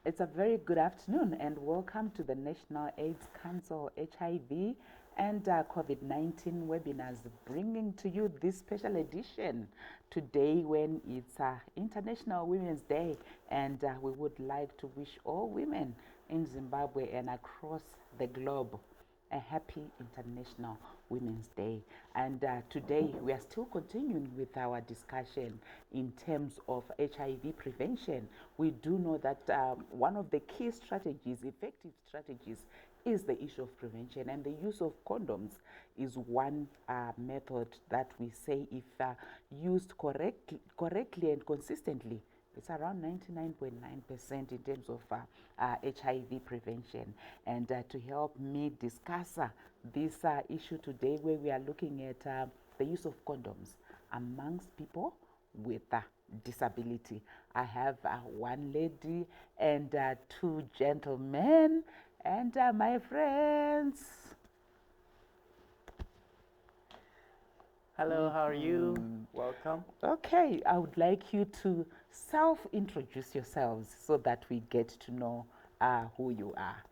It's a very good afternoon and welcome to the National AIDS Council HIV and COVID-19 webinars, bringing to you this special edition today when it's International Women's Day, and we would like to wish all women in Zimbabwe and across the globe a happy International Women's Day. And today we are still continuing with our discussion in terms of HIV prevention. We do know that one of the key strategies, effective strategies, is the issue of prevention, and the use of condoms is one method that we say, if used correctly and consistently, it's around 99.9% in terms of HIV prevention. And to help me discuss this issue today, where we are looking at the use of condoms amongst people with disability, I have one lady and two gentlemen, and my friends. Hello, how are you? Welcome. Okay, I would like you to self-introduce yourselves so that we get to know who you are.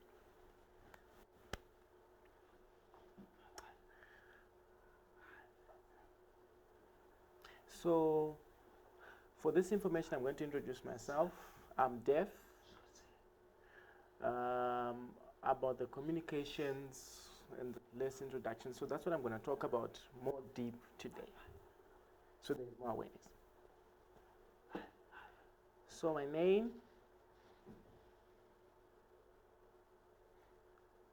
So, for this information, I'm going to introduce myself. I'm deaf. About the communications and less introduction. So that's what I'm going to talk about more deep today. So there's more awareness. So my name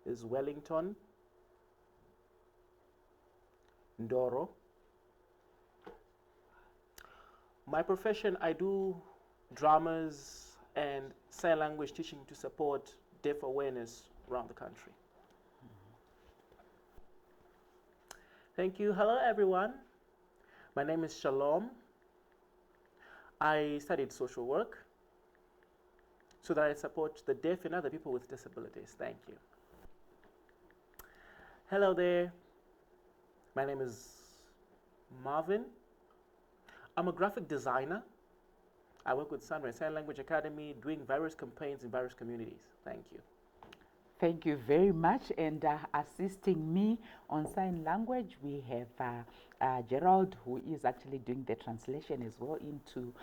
is Wellington Ndoro. My profession, I do dramas and sign language teaching to support deaf awareness around the country. Thank you. Hello, everyone. My name is Shalom. I studied social work so that I support the deaf and other people with disabilities. Thank you. Hello there. My name is Marvin. I'm a graphic designer. I work with Sunrise Sign Language Academy, doing various campaigns in various communities. Thank you. Thank you very much. And assisting me on sign language, we have Gerald, who is actually doing the translation as well into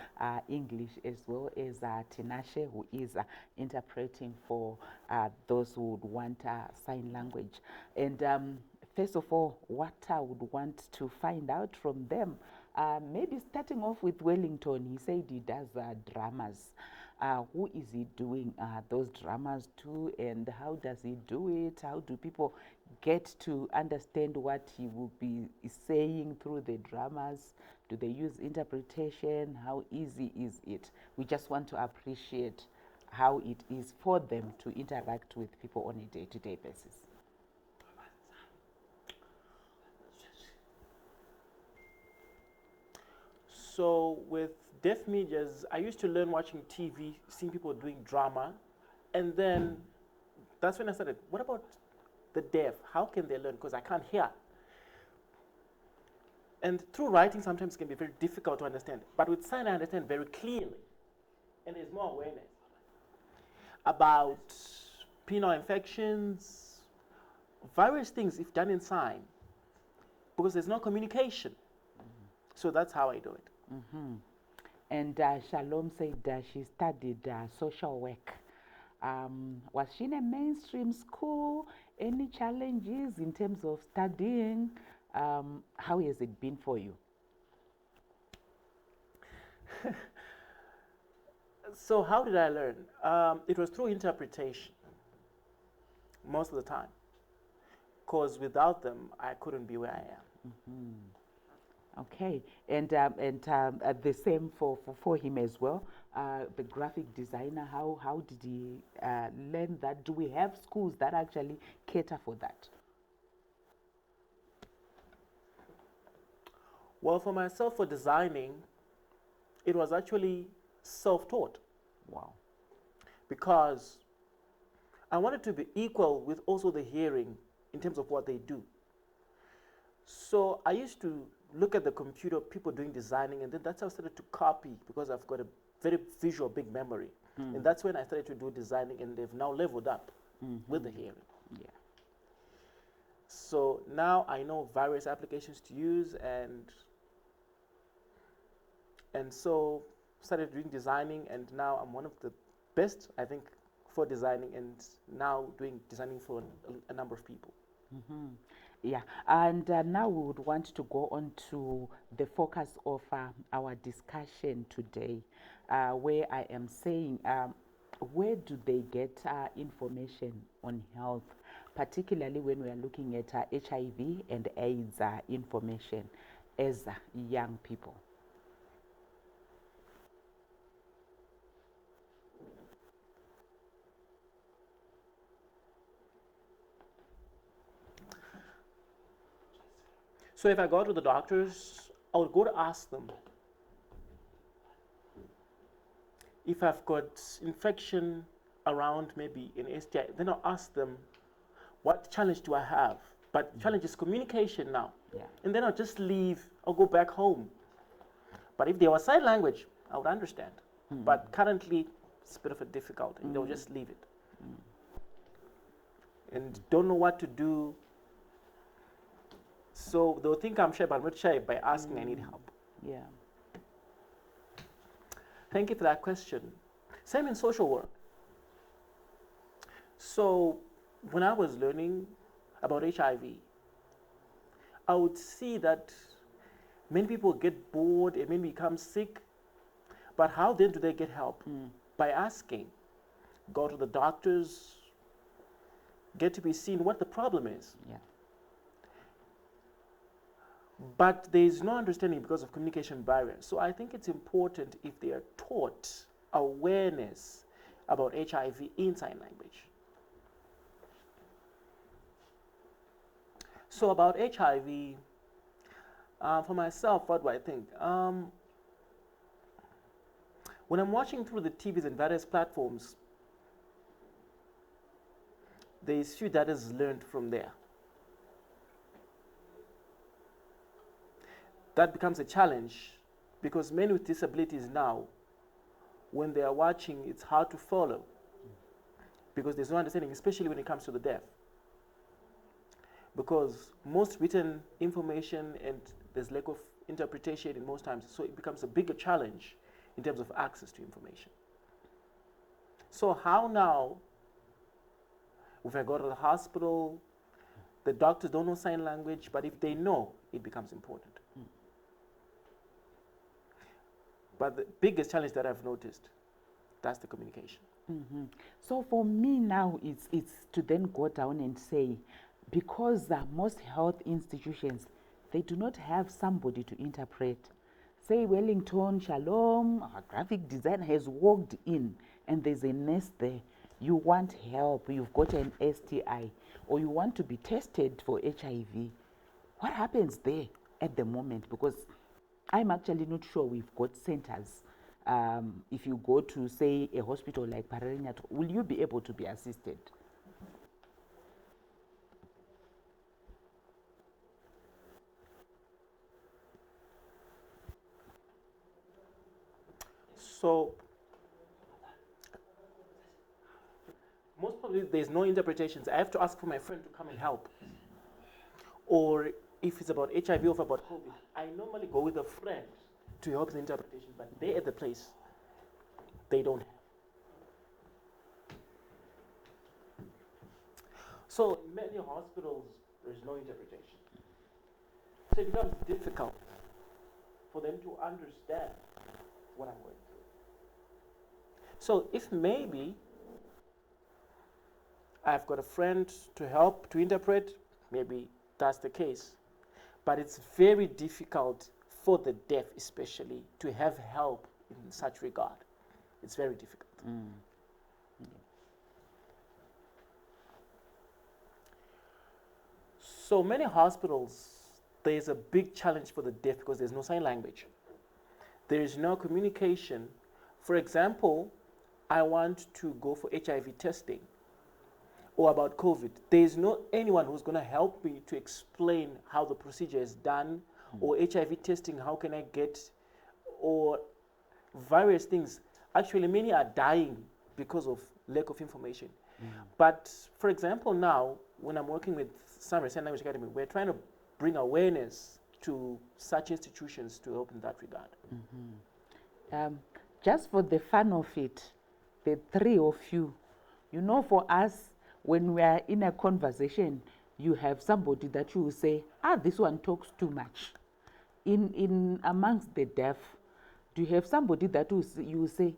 English, as well as Tinashe, who is interpreting for those who would want sign language. And first of all, what I would want to find out from them, maybe starting off with Wellington. He said he does dramas. Who is he doing those dramas to, and how does he do it? How do people get to understand what he will be saying through the dramas? Do they use interpretation? How easy is it? We just want to appreciate how it is for them to interact with people on a day-to-day basis. So with deaf medias, I used to learn watching TV, seeing people doing drama, and then that's when I started, what about the deaf? How can they learn? Because I can't hear. And through writing sometimes it can be very difficult to understand, but with sign I understand very clearly, and there's more awareness about penile infections, various things if done in sign, because there's no communication. So that's how I do it. And Shalom said that she studied social work. Was she in a mainstream school? Any challenges in terms of studying? How has it been for you? So how did I learn? It was through interpretation most of the time, because without them, I couldn't be where I am. Okay, and the same for him as well. The graphic designer, how did he learn that? Do we have schools that actually cater for that? Well, for myself, for designing, it was actually self-taught. Wow. Because I wanted to be equal with also the hearing in terms of what they do. So I used to look at the computer, people doing designing, and then that's how I started to copy because I've got a very visual, big memory. And that's when I started to do designing, and they've now leveled up with the hearing. Yeah. So now I know various applications to use, and so started doing designing, and now I'm one of the best, I think, for designing, and now doing designing for a number of people. Yeah, and now we would want to go on to the focus of our discussion today, where I am saying, where do they get information on health, particularly when we are looking at HIV and AIDS information as young people? So if I go to the doctors, I would go to ask them if I've got infection around maybe an STI. Then I'll ask them, what challenge do I have? But challenge is communication now. Yeah. And then I'll just leave, I'll go back home. But if there was sign language, I would understand. But currently, it's a bit of a difficult, and they'll just leave it. And don't know what to do. So they'll think I'm shy, but I'm not shy by asking I need help. Yeah. Thank you for that question. Same in social work. So when I was learning about HIV, I would see that many people get bored and many become sick. But how then do they get help? By asking. Go to the doctors, get to be seen what the problem is. Yeah. But there is no understanding because of communication barriers. So I think it's important if they are taught awareness about HIV in sign language. So about HIV, for myself, what do I think? When I'm watching through the TVs and various platforms, there is few that is learned from there. That becomes a challenge because many with disabilities now, when they are watching, it's hard to follow because there's no understanding, especially when it comes to the deaf. Because most written information and there's lack of interpretation in most times, so it becomes a bigger challenge in terms of access to information. So how now, if I go to the hospital, the doctors don't know sign language, but if they know, it becomes important. But the biggest challenge that I've noticed, that's the communication. So for me now, it's to then go down and say, because most health institutions, they do not have somebody to interpret. Say Wellington, Shalom, our graphic designer has walked in and there's a nurse there. You want help, you've got an STI, or you want to be tested for HIV. What happens there at the moment? Because I'm actually not sure we've got centers. If you go to, say, a hospital like Pararinyat, will you be able to be assisted? So, most probably there's no interpretations. I have to ask for my friend to come and help. Or if it's about HIV or about COVID, I normally go with a friend to help the interpretation, but they at the place, they don't have. So in many hospitals, there's no interpretation. So it becomes difficult for them to understand what I'm going through. So if maybe I've got a friend to help to interpret, maybe that's the case. But it's very difficult for the deaf especially to have help in such regard. It's very difficult. So many hospitals, there's a big challenge for the deaf because there's no sign language. There is no communication. For example, I want to go for HIV testing or about COVID. There is no anyone who's going to help me to explain how the procedure is done, or HIV testing, how can I get, or various things. Actually, many are dying because of lack of information. But for example, now when I'm working with Sun Sign Language Academy, we're trying to bring awareness to such institutions to help in that regard. Just for the fun of it, the three of you, you know, for us, when we are in a conversation, you have somebody that you will say, this one talks too much. In amongst the deaf, do you have somebody that you will say,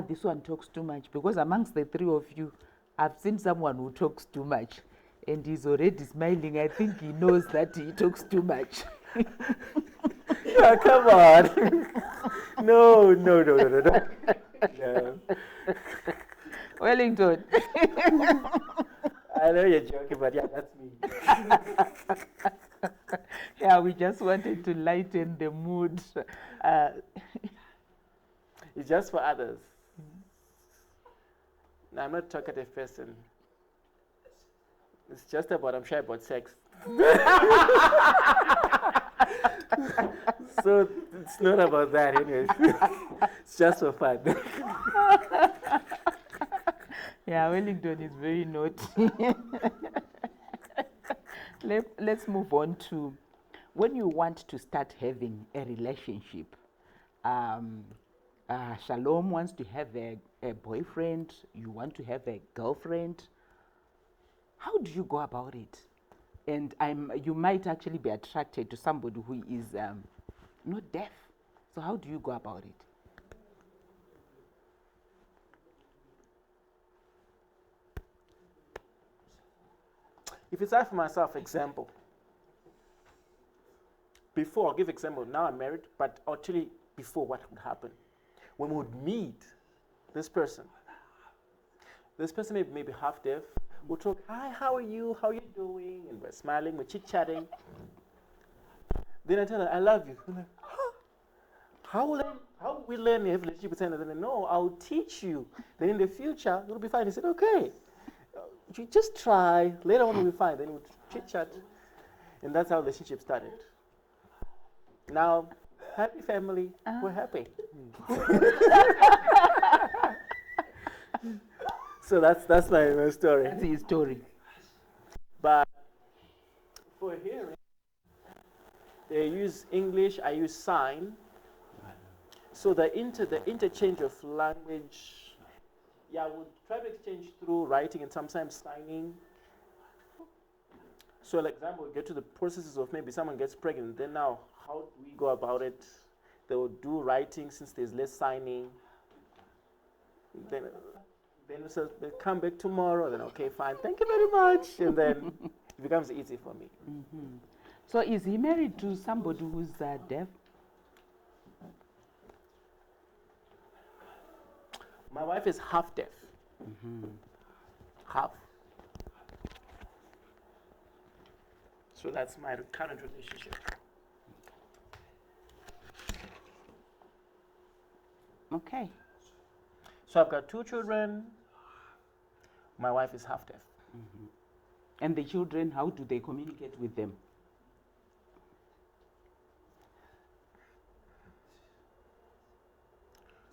this one talks too much? Because amongst the three of you, I've seen someone who talks too much, and he's already smiling. I think he knows that he talks too much. Oh, come on. No. Wellington. I know you're joking, but yeah, that's me. Yeah, we just wanted to lighten the mood. It's just for others. No, I'm not a talkative person. It's just about, I'm shy about sex. So it's not about that anyways. It's just for fun. Yeah, Wellington is very naughty. Let's move on to when you want to start having a relationship. Shalom wants to have a boyfriend, you want to have a girlfriend. How do you go about it? And you might actually be attracted to somebody who is not deaf. So how do you go about it? If it's I for myself, example. Before, I'll give example. Now I'm married, but actually before, what would happen? When we would meet this person may be half deaf. We'll talk, hi, how are you? How are you doing? And we're smiling, we're chit-chatting. Then I tell her, I love you. I'm like, huh? How will we learn a relationship with someone? Then no, I'll teach you. Then in the future, it'll be fine. He said, okay. You just try. Later on, we'll be fine. Then we'll chit-chat. And that's how the relationship started. Now, happy family. We're happy. So that's my story. That's his story. But for hearing, they use English, I use sign. So the interchange of language, yeah, we'll try to exchange through writing and sometimes signing. So like example, we get to the processes of maybe someone gets pregnant, then now how do we go about it? They will do writing since there's less signing. Then so they come back tomorrow, then okay, fine, thank you very much. And then it becomes easy for me. Mm-hmm. So is he married to somebody who's deaf? My wife is half deaf. Half. So that's my current relationship. Okay. So I've got 2 children. My wife is half deaf. And the children, how do they communicate with them?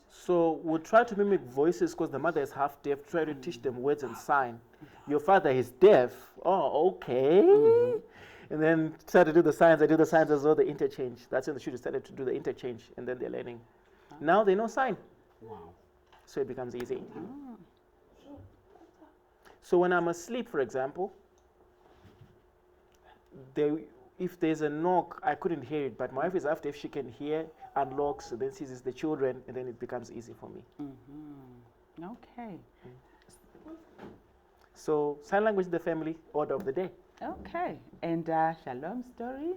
So we'll try to mimic voices because the mother is half deaf, try to teach them words and sign. Your father is deaf. Oh, okay. And then try to do the signs. I do the signs as well, the interchange. That's when the children started to do the interchange, and then they're learning. Now they know sign. Wow. So it becomes easy. So when I'm asleep, for example, if there's a knock, I couldn't hear it, but my wife is half deaf, she can hear, unlocks, then sees the children, and then it becomes easy for me. Okay. So sign language in the family, order of the day. Okay. And Shalom's story?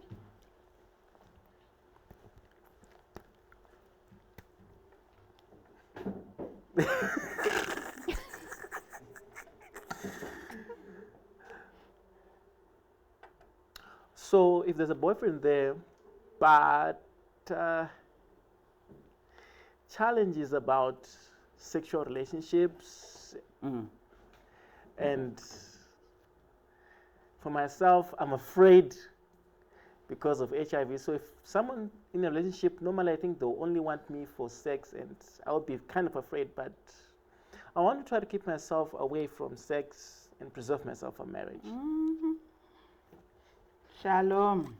So if there's a boyfriend there, but challenges about sexual relationships, and for myself, I'm afraid because of HIV. So if someone in a relationship, normally I think they'll only want me for sex, and I'll be kind of afraid, but I want to try to keep myself away from sex and preserve myself for marriage. Mhm. Shalom.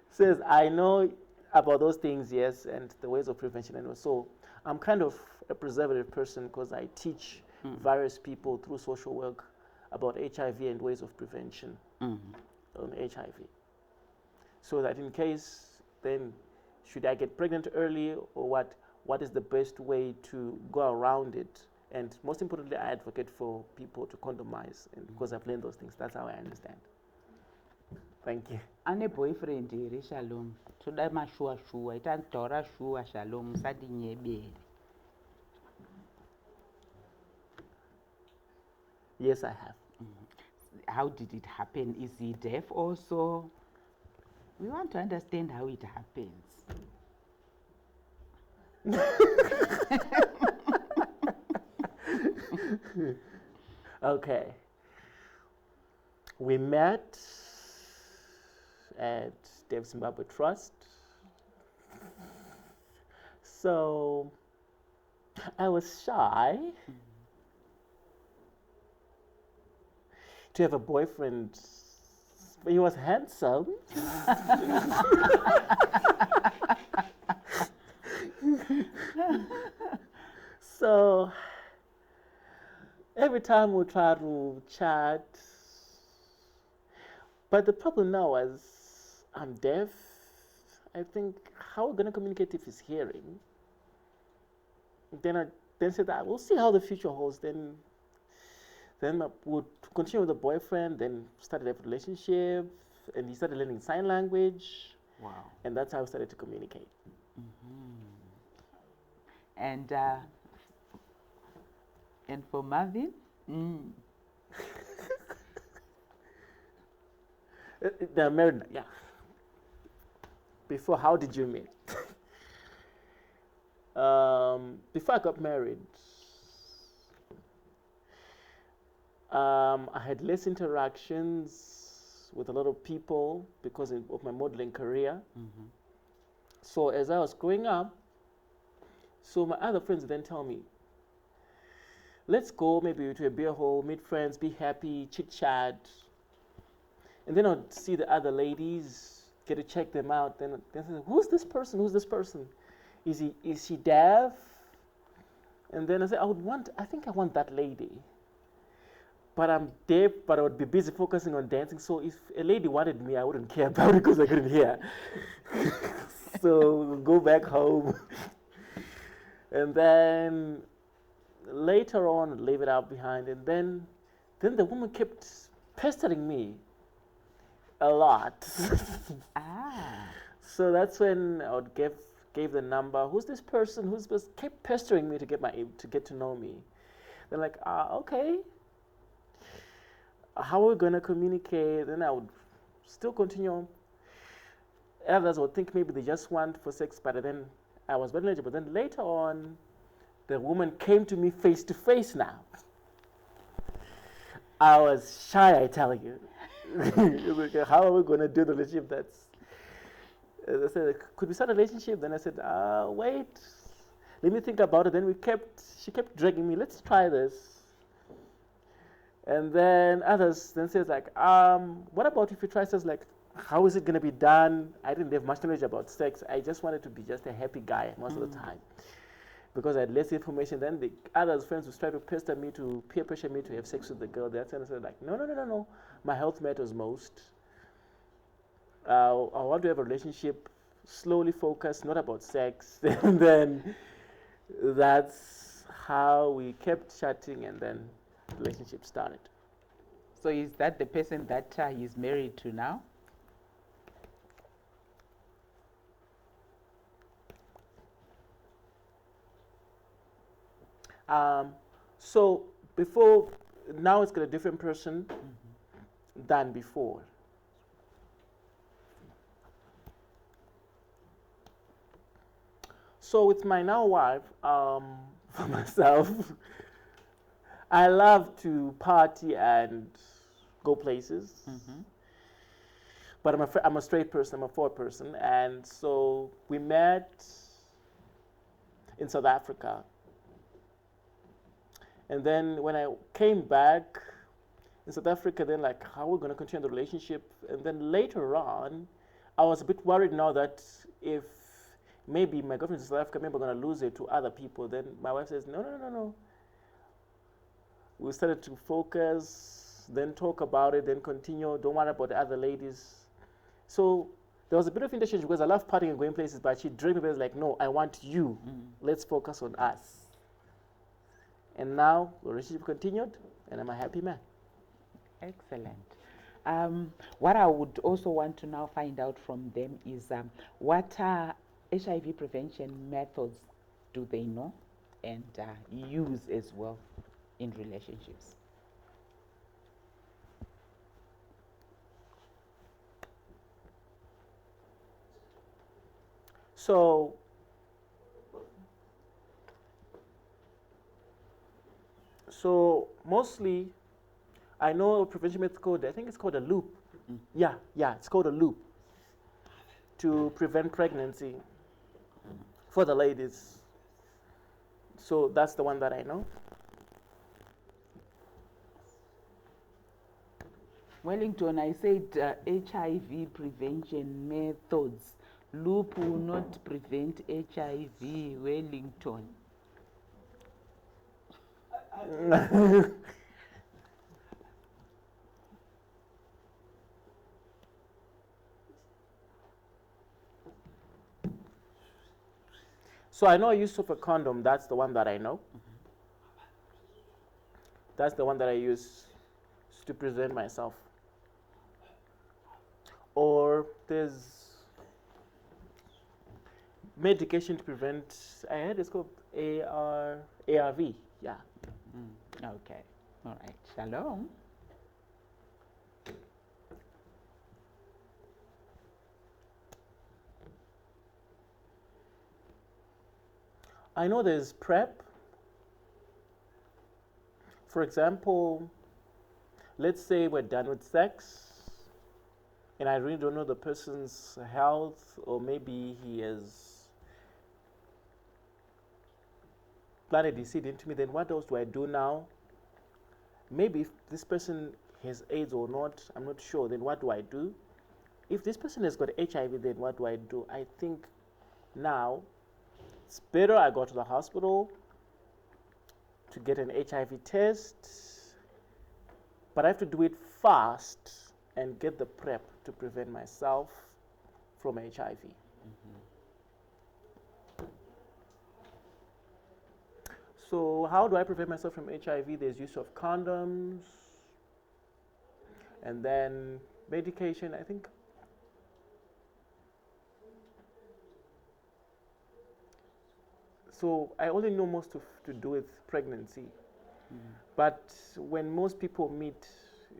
Says, I know about those things, yes, and the ways of prevention. And so I'm kind of a preservative person because I teach various people through social work about HIV and ways of prevention on HIV. So that in case, then should I get pregnant early or what is the best way to go around it? And most importantly, I advocate for people to condomize, and because I've learned those things, that's how I understand. Thank you. Ane boyfriend here, Shalom. Toda mashua shua, ita ntora shua Shalom, sadi nyebere. Yes, I have. How did it happen? Is he deaf also? We want to understand how it happens. Okay. We met at Deaf Zimbabwe Trust. So I was shy to have a boyfriend. He was handsome. So every time we try to chat, but the problem now is I'm deaf. I think, how are we going to communicate if he's hearing? Then I said that we'll see how the future holds. Then I would continue with the boyfriend, then started a relationship, and he started learning sign language. Wow. And that's how we started to communicate. And for Marvin? They're married, yeah. Before, how did you meet? Before I got married, I had less interactions with a lot of people because of my modeling career. So as I was growing up, so my other friends then tell me, let's go maybe to a beer hall, meet friends, be happy, chit chat. And then I'd see the other ladies, get to check them out. Then say, who's this person? Who's this person? Is she deaf? And then I say, I think I want that lady. But I'm deaf, but I would be busy focusing on dancing. So if a lady wanted me, I wouldn't care about it because I couldn't hear. So go back home. And then later on, leave it out behind. And then the woman kept pestering me a lot. So that's when I would gave the number. Who's this person? Who's this? Kept pestering me to get to know me. They're like, okay. How are we gonna communicate? Then I would still continue. Others would think maybe they just want for sex, but then I was very eligible. Then later on, the woman came to me face to face now. I was shy, I tell you. How are we going to do the relationship? I said, could we start a relationship? Then I said, wait, let me think about it. Then she kept dragging me, let's try this. And then others then says like, what about if you try sex? Like, how is it going to be done? I didn't have much knowledge about sex. I just wanted to be just a happy guy most of the time. Because I had less information. Then the other friends would try to peer pressure me to have sex with the girl. That's when I said like, no. My health matters most. I want to have a relationship, slowly focused, not about sex. And then that's how we kept chatting, and then the relationship started. So is that the person that he's married to now? So before, now it's got a different person than before. So with my now wife, for myself, I love to party and go places. but I'm a straight person, I'm a forward person. And so we met in South Africa. And then when I came back in South Africa, then like, how are we going to continue the relationship? And then later on, I was a bit worried now that if maybe my girlfriend in South Africa, maybe I'm going to lose it to other people. Then my wife says, no, no, no, no. We started to focus, then talk about it, then continue. Don't worry about the other ladies. So there was a bit of interchange because I love partying and going places, but she dreamed of it like, no, I want you. Let's focus on us. And now the relationship continued, and I'm a happy man. Excellent. What I would also want to now find out from them is what HIV prevention methods do they know and use as well in relationships? So mostly, I know a prevention method called, I think it's called a loop. Yeah, it's called a loop to prevent pregnancy for the ladies. So that's the one that I know. Wellington, I said HIV prevention methods. Loop will not prevent HIV, Wellington. So I know use of a condom, that's the one that I know. That's the one that I use to prevent myself. Or there's medication to prevent, I heard it's called ARV, yeah. Okay, all right, shalom. I know there's PrEP. For example, let's say we're done with sex and I really don't know the person's health, or maybe he has planted his seed into me, then what else do I do now? Maybe if this person has AIDS or not, I'm not sure, then what do I do? If this person has got HIV, then what do I do? I think now it's better I go to the hospital to get an HIV test, but I have to do it fast and get the PrEP to prevent myself from HIV. So how do I prevent myself from HIV? There's use of condoms, and then medication, I think. So I only know most to do with pregnancy. But when most people meet,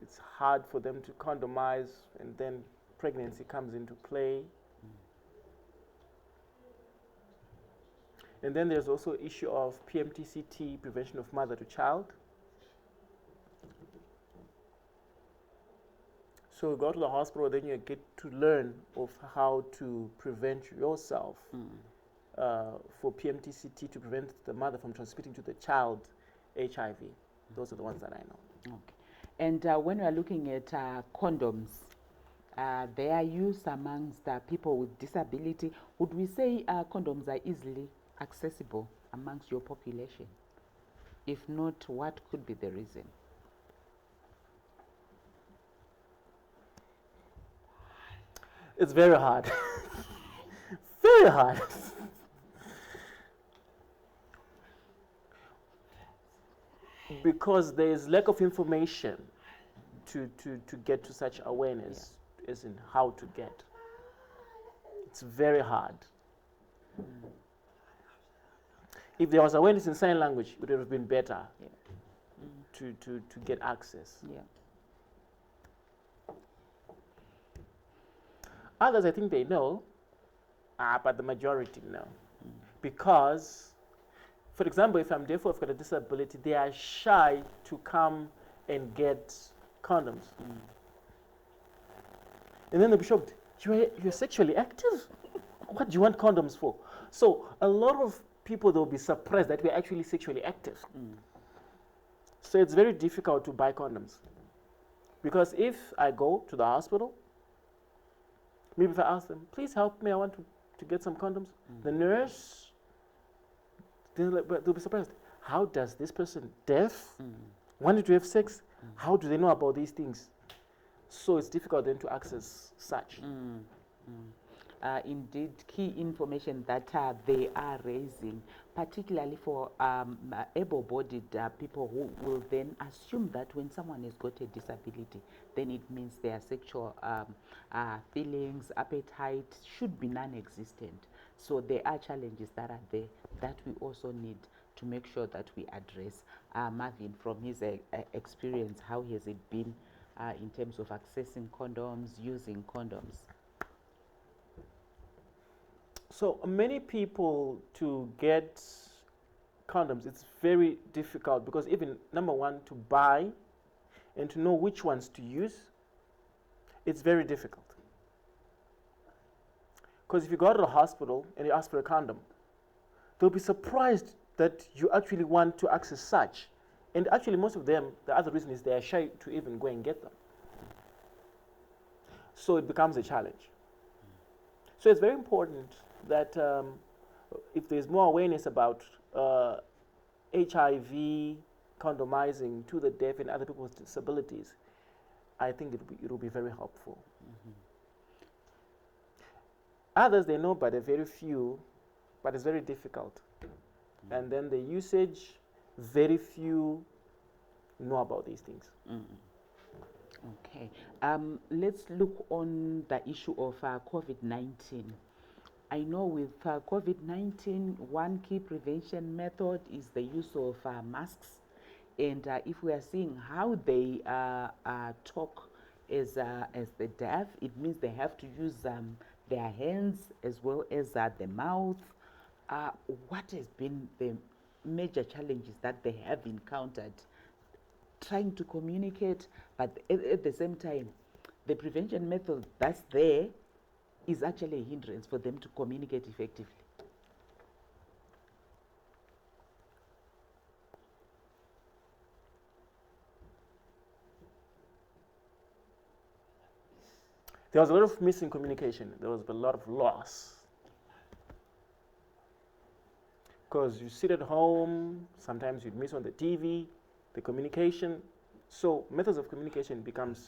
it's hard for them to condomize, and then pregnancy comes into play. And then there's also issue of PMTCT, prevention of mother to child. So you go to the hospital, then you get to learn of how to prevent yourself for PMTCT, to prevent the mother from transmitting to the child HIV. Those are the ones that I know. Okay. And when we are looking at condoms, their use amongst people with disability, would we say condoms are easily accessible amongst your population? If not, what could be the reason? It's very hard. Very hard. Because there is lack of information to get to such awareness, as in how to get. It's very hard. If there was awareness in sign language, it would have been better to get access. Yeah. Others, I think they know, but the majority know. Because, for example, if I'm deaf or I've got a disability, they are shy to come and get condoms. And then they'll be shocked. You're sexually active? What do you want condoms for? So a lot of people, they'll be surprised that we're actually sexually active. So it's very difficult to buy condoms. Because if I go to the hospital, maybe if I ask them, please help me, I want to get some condoms. The nurse, they'll be surprised. How does this person, deaf, wanted to have sex? How do they know about these things? So it's difficult then to access such. Indeed, key information that they are raising, particularly for able-bodied people who will then assume that when someone has got a disability, then it means their sexual feelings, appetite should be non-existent. So there are challenges that are there that we also need to make sure that we address. Marvin, from his experience, how has it been in terms of accessing condoms, using condoms? So many people, to get condoms, it's very difficult because even, number one, to buy and to know which ones to use, it's very difficult. Because if you go to the hospital and you ask for a condom, they'll be surprised that you actually want to access such. And actually most of them, the other reason is they are shy to even go and get them. So it becomes a challenge. So it's very important that if there's more awareness about HIV, condomizing to the deaf and other people with disabilities, I think it will be very helpful. Others, they know, but they're very few, but it's very difficult. And then the usage, very few know about these things. Okay. Let's look on the issue of COVID-19. I know with COVID-19, one key prevention method is the use of masks. And if we are seeing how they talk as the deaf, it means they have to use their hands as well as the mouth. What has been the major challenges that they have encountered trying to communicate, but at the same time, the prevention method that's there is actually a hindrance for them to communicate effectively? There was a lot of missing communication. There was a lot of loss. Because you sit at home, sometimes you'd miss on the TV, the communication. So methods of communication becomes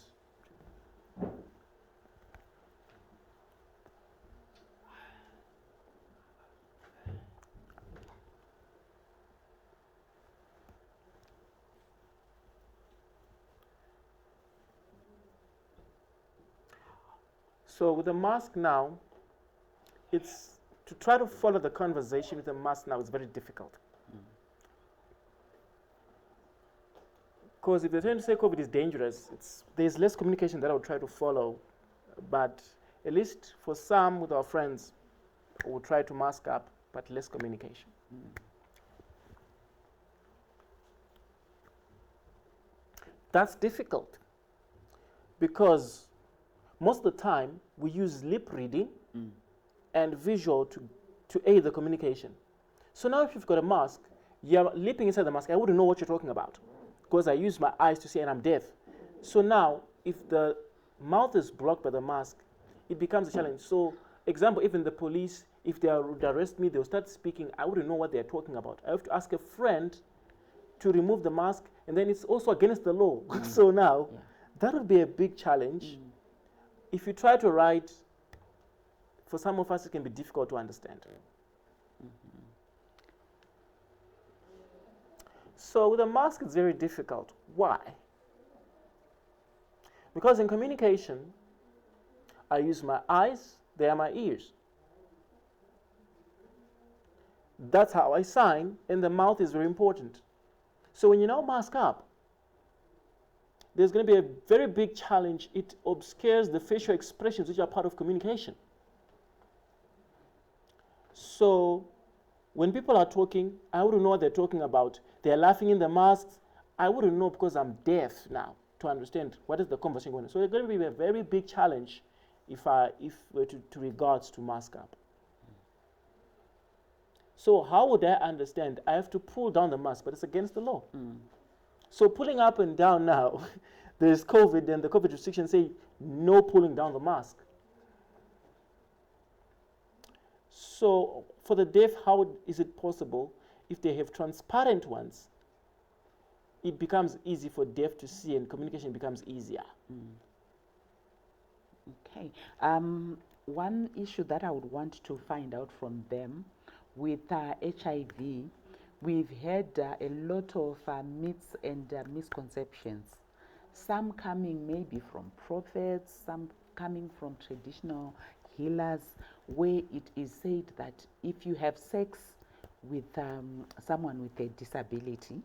so with the mask now, it's to try to follow the conversation with the mask now is very difficult. Because if they're trying to say COVID is dangerous, there's less communication that I would try to follow. But at least for some with our friends, we'll try to mask up, but less communication. That's difficult because most of the time we use lip reading and visual to aid the communication. So now if you've got a mask, you're lipping inside the mask, I wouldn't know what you're talking about because I use my eyes to see and I'm deaf. So now if the mouth is blocked by the mask, it becomes a challenge. So example, even the police, if they would arrest me, they'll start speaking, I wouldn't know what they're talking about. I have to ask a friend to remove the mask, and then it's also against the law. So now, that would be a big challenge. If you try to write, for some of us, it can be difficult to understand. So with a mask, it's very difficult. Why? Because in communication, I use my eyes, they are my ears. That's how I sign, and the mouth is very important. So when you now mask up, there's going to be a very big challenge. It obscures the facial expressions which are part of communication. So when people are talking, I wouldn't know what they're talking about. They're laughing in the masks. I wouldn't know because I'm deaf now to understand what is the conversation going on. So it's going to be a very big challenge if we're to regards to mask up. So how would I understand? I have to pull down the mask, but it's against the law. So pulling up and down now, there's COVID, and the COVID restrictions say no pulling down the mask. So for the deaf, how is it possible? If they have transparent ones, it becomes easy for deaf to see, and communication becomes easier. Okay. One issue that I would want to find out from them with HIV, we've had a lot of myths and misconceptions. Some coming maybe from prophets, some coming from traditional healers, where it is said that if you have sex with someone with a disability,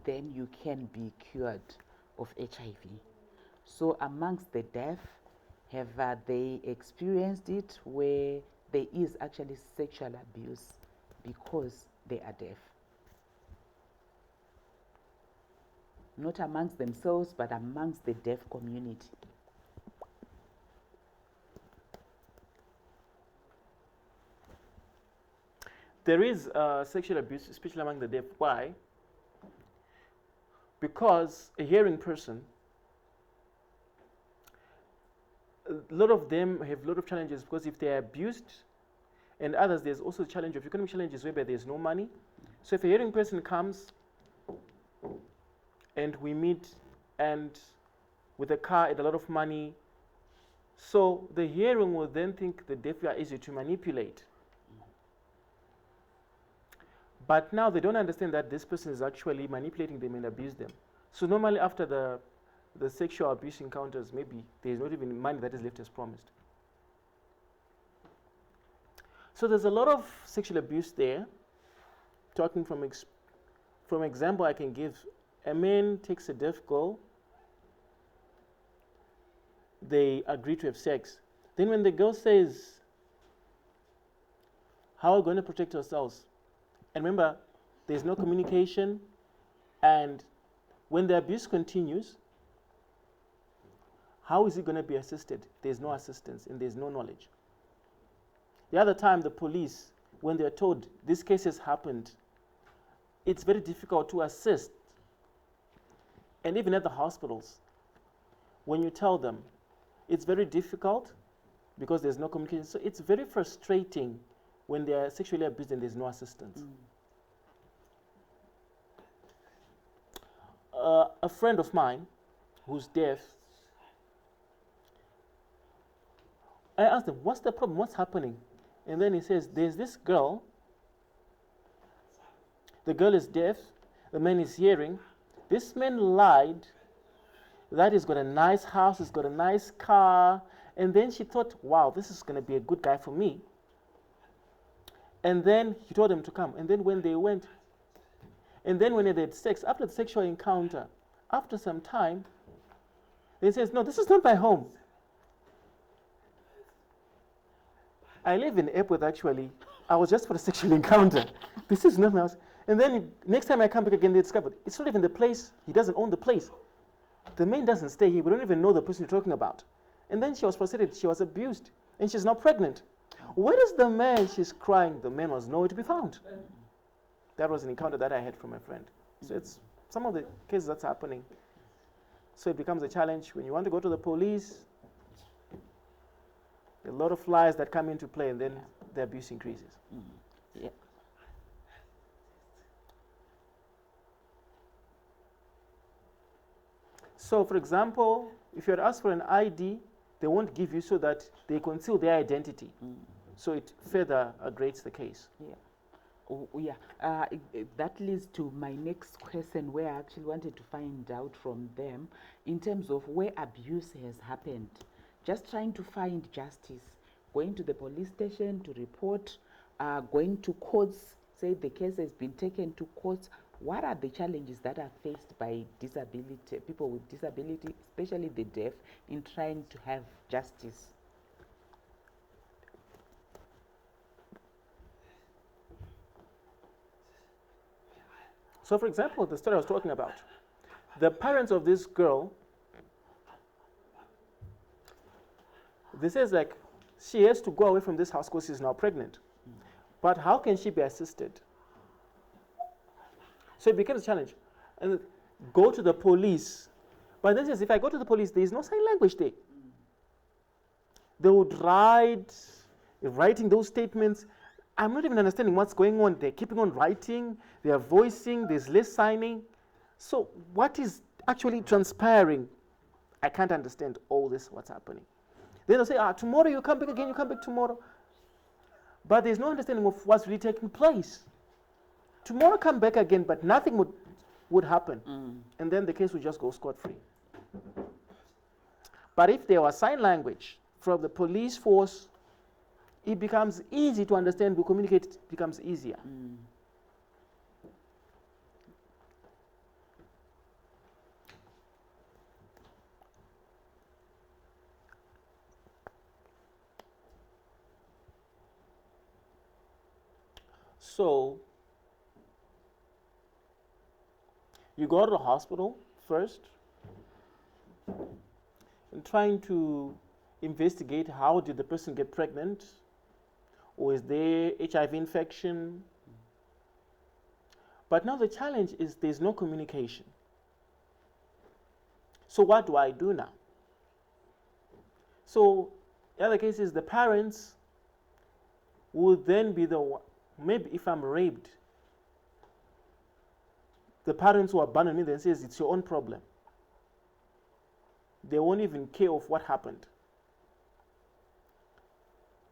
then you can be cured of HIV. So amongst the deaf, have they experienced it where there is actually sexual abuse because they are deaf? Not amongst themselves, but amongst the deaf community. There is sexual abuse, especially among the deaf. Why? Because a hearing person, a lot of them have a lot of challenges, because if they are abused, and others, there's also the challenge of economic challenges whereby there's no money. So if a hearing person comes and we meet, and with a car and a lot of money, so the hearing will then think the deaf are easy to manipulate. But now they don't understand that this person is actually manipulating them and abuse them. So normally after the sexual abuse encounters, maybe there's not even money that is left as promised. So there's a lot of sexual abuse there. Talking from example I can give, a man takes a deaf girl, they agree to have sex. Then when the girl says, how are we going to protect ourselves? And remember, there's no communication, and when the abuse continues, how is it going to be assisted? There's no assistance and there's no knowledge. The other time, the police, when they're told this case has happened, it's very difficult to assist. And even at the hospitals, when you tell them, it's very difficult because there's no communication. So it's very frustrating when they are sexually abused and there's no assistance. A friend of mine who's deaf, I asked him, what's the problem? What's happening? And then he says, there's this girl. The girl is deaf. The man is hearing. This man lied that he's got a nice house, he's got a nice car. And then she thought, wow, this is going to be a good guy for me. And then he told them to come. And then when they went, and then when they had sex, after the sexual encounter, after some time, he says, no, this is not my home. I live in Epworth, actually. I was just for a sexual encounter. This is not my house. And then next time I come back again, they discovered it's not even the place. He doesn't own the place. The man doesn't stay here. We don't even know the person you're talking about. And then she was frustrated. She was abused. And she's now pregnant. Where is the man? She's crying. The man was nowhere to be found. That was an encounter that I had from my friend. So it's some of the cases that's happening. So it becomes a challenge when you want to go to the police. A lot of lies that come into play, and then the abuse increases. Yeah. So, for example, if you're asked for an ID, they won't give you so that they conceal their identity. So it further aggravates the case. Yeah. Oh, yeah. That leads to my next question, where I actually wanted to find out from them in terms of where abuse has happened. Just trying to find justice, going to the police station to report, going to courts, say the case has been taken to courts. What are the challenges that are faced by disability, people with disability, especially the deaf, in trying to have justice? So, for example, the story I was talking about, the parents of this girl, this is like, she has to go away from this house because she's now pregnant. But how can she be assisted? So it becomes a challenge. And go to the police. But then says, if I go to the police, there is no sign language there. They would writing those statements. I'm not even understanding what's going on. They're keeping on writing. They are voicing. There's less signing. So what is actually transpiring? I can't understand all this, what's happening. Then they'll say, tomorrow you come back again, you come back tomorrow. But there's no understanding of what's really taking place. Tomorrow come back again, but nothing would happen. And then the case would just go scot-free. But if there was sign language from the police force, it becomes easy to understand. We communicate, it becomes easier. So, you go to the hospital first and trying to investigate how did the person get pregnant, or is there HIV infection. But now the challenge is there's no communication. So what do I do now? So in other cases, the parents would then be the one. Maybe if I'm raped, the parents who abandon me then says it's your own problem. They won't even care of what happened.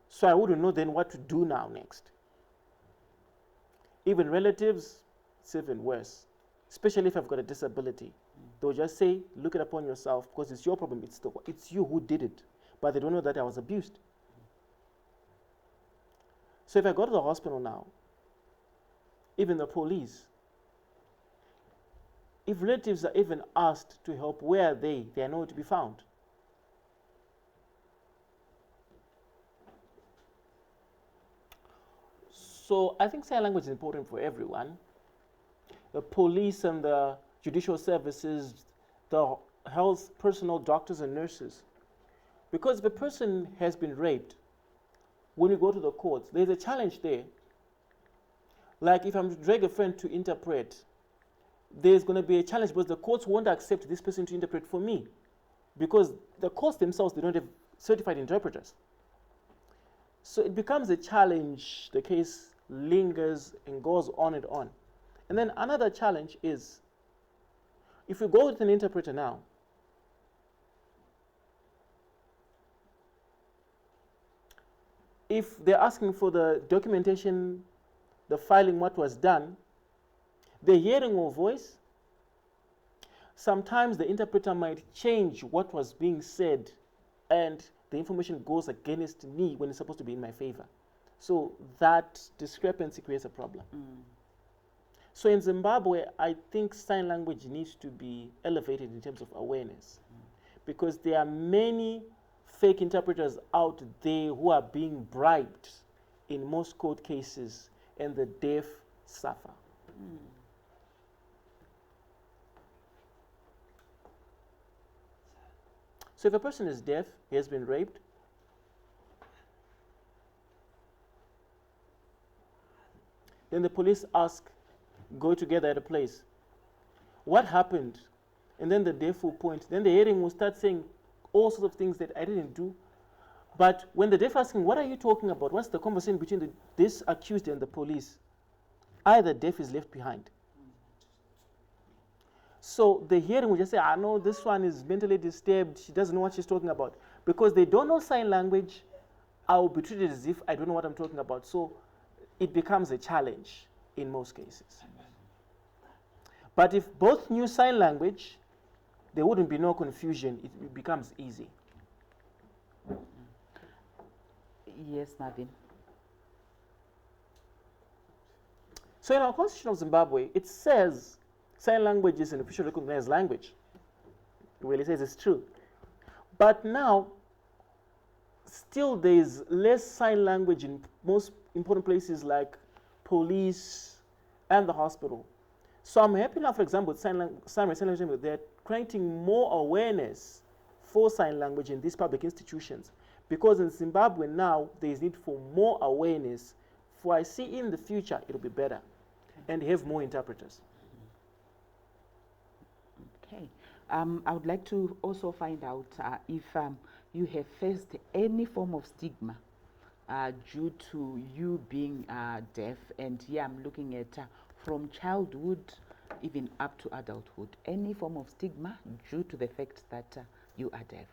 So I wouldn't know then what to do now next. Even relatives, it's even worse. Especially if I've got a disability. They'll just say, look it upon yourself because it's your problem. It's you who did it. But they don't know that I was abused. So if I go to the hospital now, even the police, if relatives are even asked to help, where are they? They are nowhere to be found. So I think sign language is important for everyone. The police and the judicial services, the health personnel, doctors and nurses. Because if a person has been raped, when we go to the courts, there's a challenge there. Like if I'm to drag a friend to interpret, there's going to be a challenge because the courts won't accept this person to interpret for me. Because the courts themselves, they don't have certified interpreters. So it becomes a challenge. The case lingers and goes on and on. And then another challenge is, if we go with an interpreter now, if they're asking for the documentation, the filing, what was done, the hearing or voice, sometimes the interpreter might change what was being said and the information goes against me when it's supposed to be in my favor. So that discrepancy creates a problem. So in Zimbabwe, I think sign language needs to be elevated in terms of awareness because there are many fake interpreters out there who are being bribed in most court cases, and the deaf suffer. So if a person is deaf, he has been raped, then the police go together at a place. What happened? And then the deaf will point. Then the hearing will start saying all sorts of things that I didn't do. But when the deaf asking, what are you talking about? What's the conversation between this accused and the police? Either deaf is left behind. So the hearing will just say, I know this one is mentally disturbed. She doesn't know what she's talking about. Because they don't know sign language, I will be treated as if I don't know what I'm talking about. So it becomes a challenge in most cases. But if both knew sign language, there wouldn't be no confusion. It becomes easy. Yes, Navin. So in our Constitution of Zimbabwe, it says sign language is an officially recognized language. It really says it's true. But now, still there is less sign language in most important places like police and the hospital. So I'm happy now, for example, with sign language, they're creating more awareness for sign language in these public institutions Because in Zimbabwe now, there is need for more awareness. For I see in the future, it'll be better. And have more interpreters. Okay. I would like to also find out if you have faced any form of stigma due to you being deaf. And here I'm looking at from childhood even up to adulthood. Any form of stigma due to the fact that you are deaf.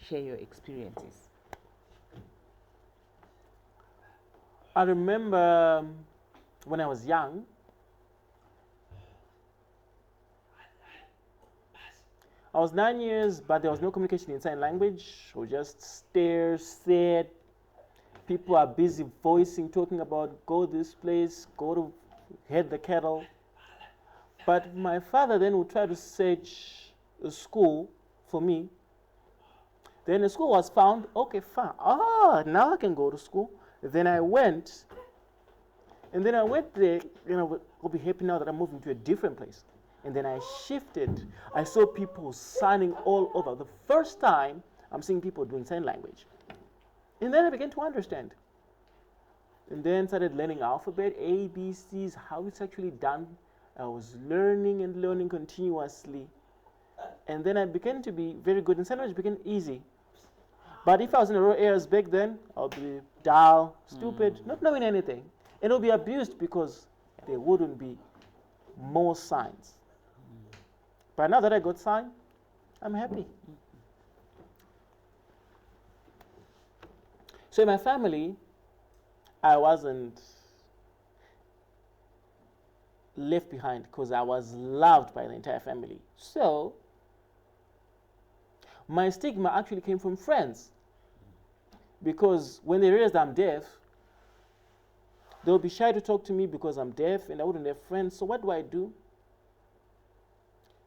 Share your experiences. I remember when I was young, I was 9 years, but there was no communication in sign language. We just stare, sit. People are busy voicing, talking about go this place, go to head the cattle. But my father then would try to search a school for me. Then the school was found. Okay, fine. Now I can go to school. Then I went. And then I went there, I'll be happy now that I'm moving to a different place. And then I shifted. I saw people signing all over. The first time I'm seeing people doing sign language. And then I began to understand. And then started learning alphabet, A, B, C's, how it's actually done. I was learning and learning continuously. And then I began to be very good. And sign language became easy. But if I was in the rural areas back then, I'll be dull, stupid, not knowing anything. And it'll be abused because there wouldn't be more signs. But now that I got sign, I'm happy. So in my family, I wasn't left behind because I was loved by the entire family. So my stigma actually came from friends. Because when they realized I'm deaf, they'll be shy to talk to me because I'm deaf and I wouldn't have friends. So what do?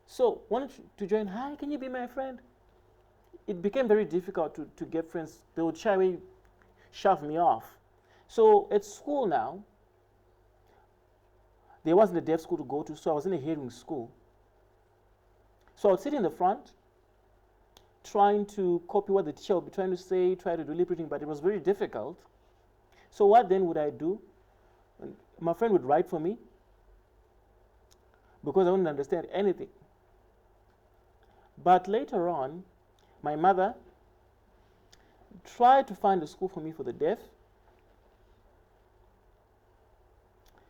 So wanted to join, hi, can you be my friend? It became very difficult to get friends. They would shy away, shove me off. So at school now, there wasn't a deaf school to go to, so I was in a hearing school. So I would sit in the front, trying to copy what the teacher would be trying to say, try to do lip reading, but it was very difficult. So what then would I do? My friend would write for me because I wouldn't understand anything. But later on, my mother tried to find a school for me for the deaf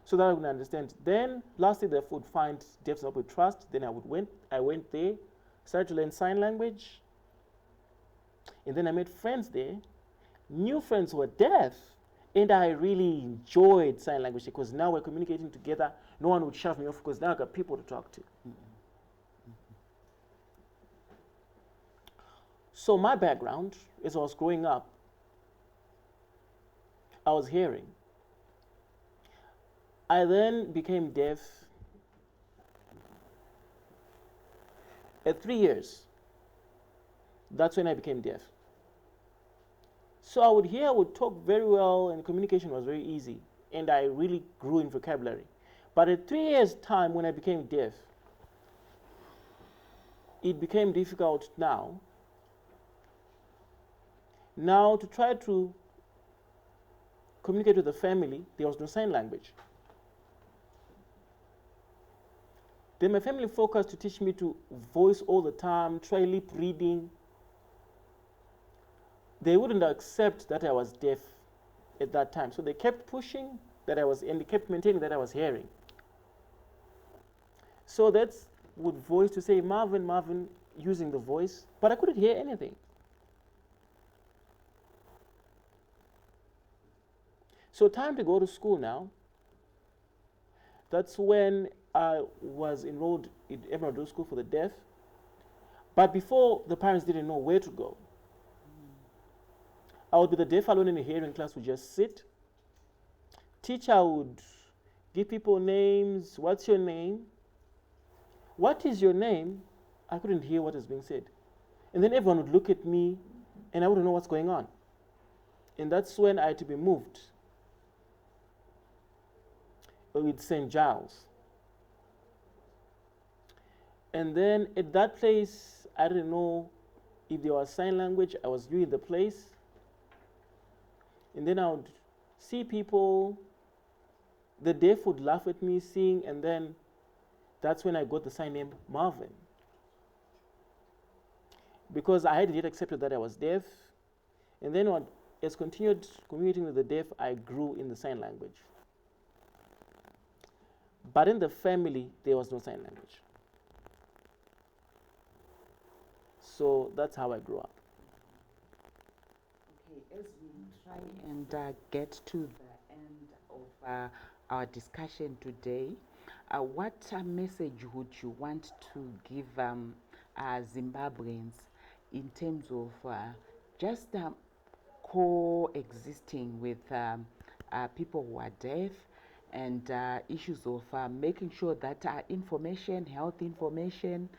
so that I would understand. Then, lastly, they would find Deaf Zimbabwe Trust. Then I went there, started to learn sign language. And then I made friends there, new friends who were deaf. And I really enjoyed sign language because now we're communicating together. No one would shove me off because now I got people to talk to. So my background, as I was growing up, I was hearing. I then became deaf at 3 years. That's when I became deaf. So I would hear, I would talk very well, and communication was very easy. And I really grew in vocabulary. But at 3 years' time, when I became deaf, it became difficult now. Now, to try to communicate with the family, there was no sign language. Then my family focused to teach me to voice all the time, try lip reading. They wouldn't accept that I was deaf at that time. So they kept pushing that I was, and they kept maintaining that I was hearing. So that's would voice to say, Marvin, Marvin, using the voice, but I couldn't hear anything. So time to go to school now. That's when I was enrolled in Emerald School for the deaf. But before, the parents didn't know where to go. I would be the deaf alone in a hearing class, would just sit. Teacher would give people names. What's your name? What is your name? I couldn't hear what was being said. And then everyone would look at me and I wouldn't know what's going on. And that's when I had to be moved with St. Giles. And then at that place, I didn't know if there was sign language. I was new in the place. And then I would see people, the deaf would laugh at me seeing, and then that's when I got the sign name Marvin. Because I hadn't yet accepted that I was deaf. And then as continued communicating with the deaf, I grew in the sign language. But in the family, there was no sign language. So that's how I grew up. Okay, as we try and get to the end of our discussion today, what message would you want to give Zimbabweans in terms of just coexisting with people who are deaf, and issues of making sure that information, health information,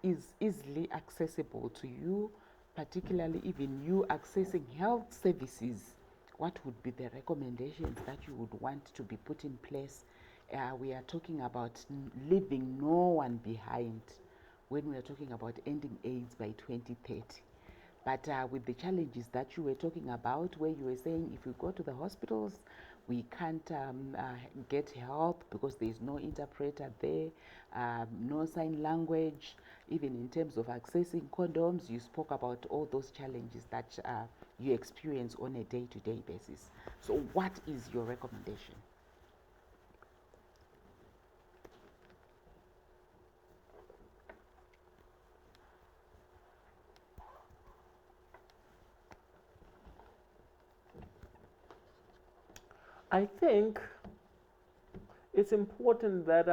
is easily accessible to you, particularly even you accessing health services? What would be the recommendations that you would want to be put in place? We are talking about leaving no one behind when we are talking about ending AIDS by 2030. But with the challenges that you were talking about, where you were saying if we go to the hospitals, we can't get help because there is no interpreter there, no sign language, even in terms of accessing condoms. You spoke about all those challenges that you experience on a day-to-day basis. So what is your recommendation? I think it's important that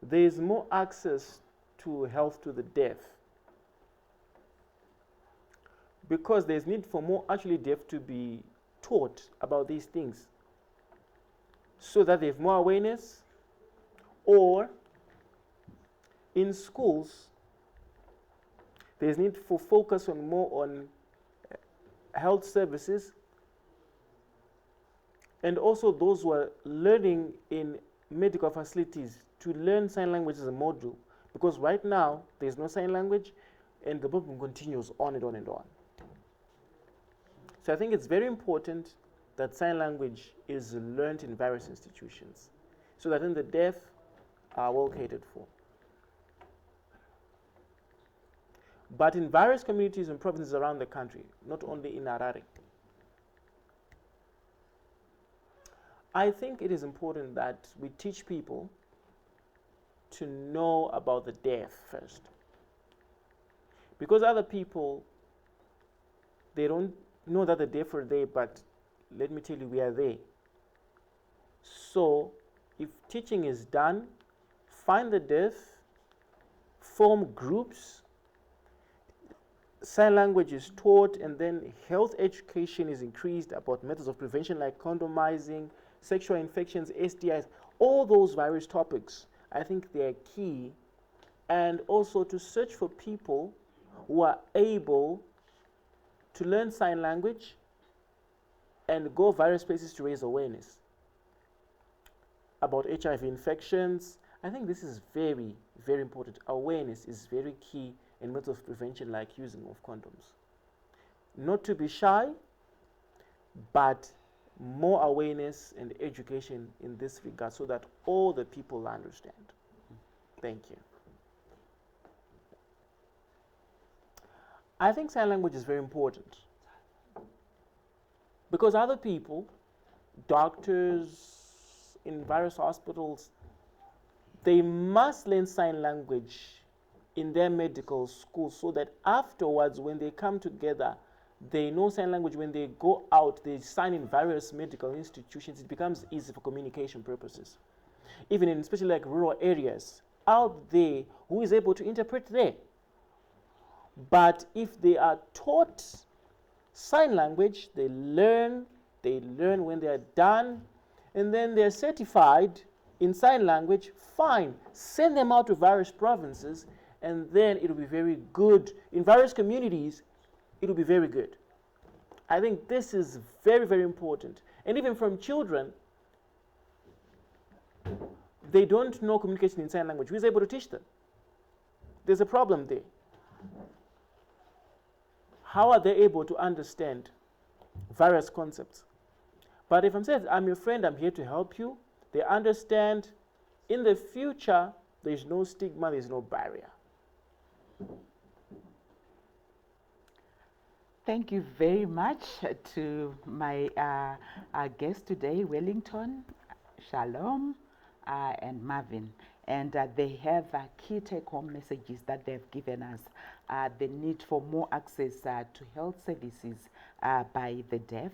there is more access to health to the deaf, because there's need for more actually deaf to be taught about these things so that they have more awareness, or in schools there's need for focus on more on health services, and also those who are learning in medical facilities to learn sign language as a module, because right now there's no sign language and the problem continues on and on and on. So I think it's very important that sign language is learned in various institutions so that then the deaf are well catered for. But in various communities and provinces around the country, not only in Harare, I think it is important that we teach people to know about the deaf first. Because other people, they don't know that the deaf are there, but let me tell you, we are there. So if teaching is done, find the deaf, form groups, sign language is taught, and then health education is increased about methods of prevention like condomizing, sexual infections, STIs, all those various topics. I think they are key. And also to search for people who are able to learn sign language and go various places to raise awareness about HIV infections. I think this is very, very important. Awareness is very key in methods of prevention like using of condoms. Not to be shy, but more awareness and education in this regard so that all the people understand. Thank you. I think sign language is very important because other people, doctors in various hospitals, they must learn sign language in their medical school so that afterwards when they come together, they know sign language. When they go out, they sign in various medical institutions. It becomes easy for communication purposes. Even in especially like rural areas, out there, who is able to interpret there? But if they are taught sign language, they learn when they are done, and then they are certified in sign language, fine. Send them out to various provinces, and then it will be very good. In various communities, it will be very good. I think this is very, very important. And even from children, they don't know communication in sign language. Who is able to teach them? There's a problem there. How are they able to understand various concepts. But if I'm saying, I'm your friend, I'm here to help you, they understand in the future, there's no stigma, there's no barrier. Thank you very much to my guest today, Wellington, Shalom, and Marvin. And they have key take-home messages that they've given us. The need for more access to health services by the deaf.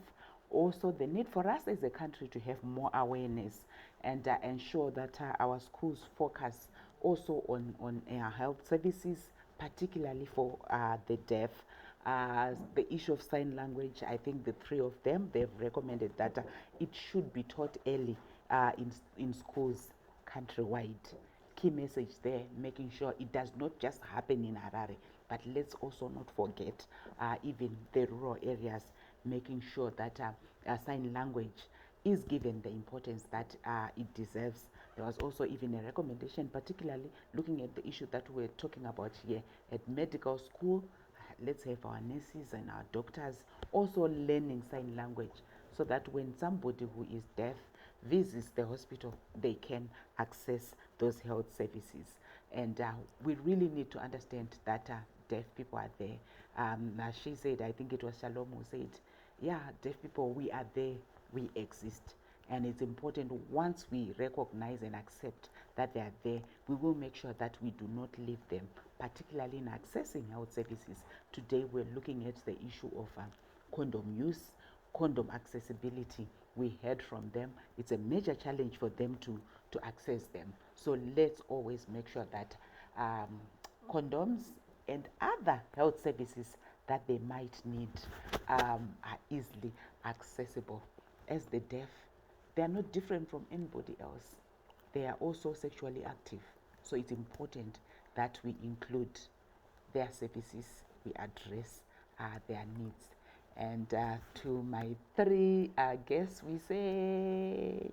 Also, the need for us as a country to have more awareness and ensure that our schools focus also on health services, particularly for the deaf. The issue of sign language, I think the three of them, they've recommended that it should be taught early in schools countrywide. Key message there, making sure it does not just happen in Harare, but let's also not forget even the rural areas, making sure that sign language is given the importance that it deserves. There was also even a recommendation, particularly looking at the issue that we're talking about here at medical school. Let's have our nurses and our doctors also learning sign language so that when somebody who is deaf visits the hospital, they can access those health services. And we really need to understand that deaf people are there. As she said, I think it was Shalom who said, yeah, deaf people, we are there, we exist. And it's important once we recognize and accept that they are there, we will make sure that we do not leave them, particularly in accessing health services. Today we're looking at the issue of condom use, condom accessibility. We heard from them. It's a major challenge for them to access them. So let's always make sure that condoms and other health services that they might need are easily accessible. As the deaf, they are not different from anybody else. They are also sexually active. So it's important that we include their services, we address their needs. And to my three guests, we say,